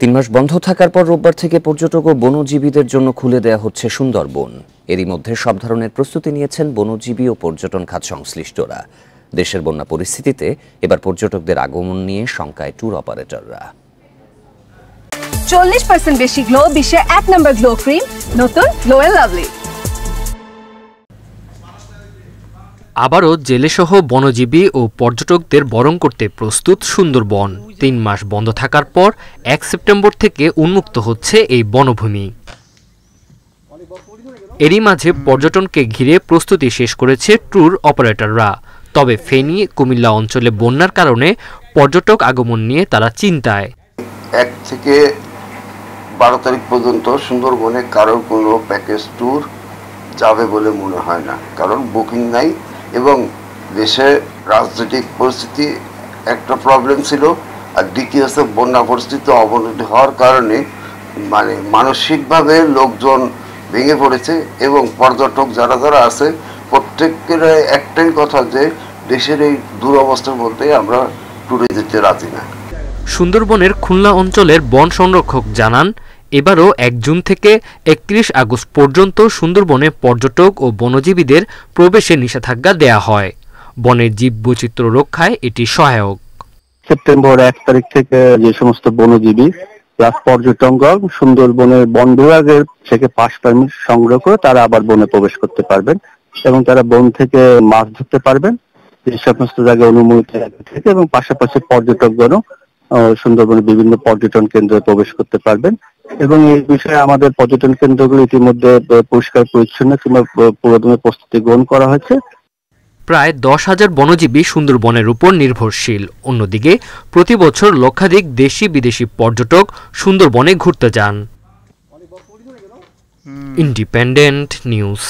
3 মাস বন্ধ থাকার পর রোববার থেকে পর্যটক ও বনজীবীদের জন্য খুলে দেয়া হচ্ছে সুন্দরবন। এরই মধ্যে সব ধরনের প্রস্তুতি নিয়েছেন বনজীবী ও পর্যটন খাত সংশ্লিষ্টরা। দেশের বন্যা পরিস্থিতিতে এবার পর্যটকদের আগমন নিয়ে শঙ্কায় ট্যুর অপারেটররা। 40% বেশি গ্লো, বিশ্বের 1 নম্বর গ্লো ক্রিম, নতুন গ্লো এন্ড লাভলি। আবারও জেলেসহ বনজীবী ও পর্যটকদের বরণ করতে প্রস্তুত সুন্দরবন। 3 মাস বন্ধ থাকার পর 1 সেপ্টেম্বর থেকে উন্মুক্ত হচ্ছে এই বনভূমি। এরই মাঝে পর্যটনকে ঘিরে প্রস্তুতি শেষ করেছে ট্যুর অপারেটররা। তবে ফেনী, কুমিল্লা অঞ্চলে বন্যার কারণে পর্যটক আগমন নিয়ে তারা চিন্তায়। 1 থেকে 12 তারিখ পর্যন্ত সুন্দরবনে কারোর কোনো প্যাকেজ ট্যুর যাবে বলে মনে হয় না, কারণ বুকিং নাই এবং দেশে রাজনৈতিক পরিস্থিতি একটা প্রবলেম ছিল, আর দ্বিতীয় হচ্ছে বন্যা পরিস্থিতি অবনতি হওয়ার কারণে মানসিকভাবে লোকজন ভেঙে পড়েছে এবং পর্যটক যারা যারা আছে প্রত্যেকের একটাই কথা যে দেশের এই দুরবস্থার মধ্যে আমরা ট্যুরে যেতে রাজি না। সুন্দরবনের খুলনা অঞ্চলের বন সংরক্ষক জানান, এবারও 1 জুন থেকে 31 আগস্ট পর্যন্ত সুন্দরবনে পর্যটক ও বনজীবীদের প্রবেশে নিষেধাজ্ঞা দেয়া হয়। বনের জীববৈচিত্র্য রক্ষায় এটি সহায়ক। সেপ্টেম্বর 1 তারিখ থেকে যে সমস্ত বনজীবী প্লাস পর্যটকগণ সুন্দরবনের বন বিভাগের থেকে পাস পারমিট সংগ্রহ করে তারা আবার বনে প্রবেশ করতে পারবেন এবং তারা বন থেকে মাছ ধরতে পারবেন এই সমস্ত জায়গায় অনুমতি থেকে, এবং পাশাপাশি পর্যটকগণও সুন্দরবনের বিভিন্ন পর্যটন কেন্দ্রে প্রবেশ করতে পারবেন। এবং এই বিষয়ে আমাদের পর্যটন কেন্দ্রগুলো ইতিমধ্যে পরিষ্কার পরিচ্ছন্ন কিংবা পুরোদমে প্রস্তুতি গ্রহণ করা হয়েছে। প্রায় 10,000 বনজীবী সুন্দরবনের উপর নির্ভরশীল। অন্যদিকে প্রতি বছর লক্ষাধিক দেশি বিদেশি পর্যটক সুন্দরবনে ঘুরতে যান। Independent news.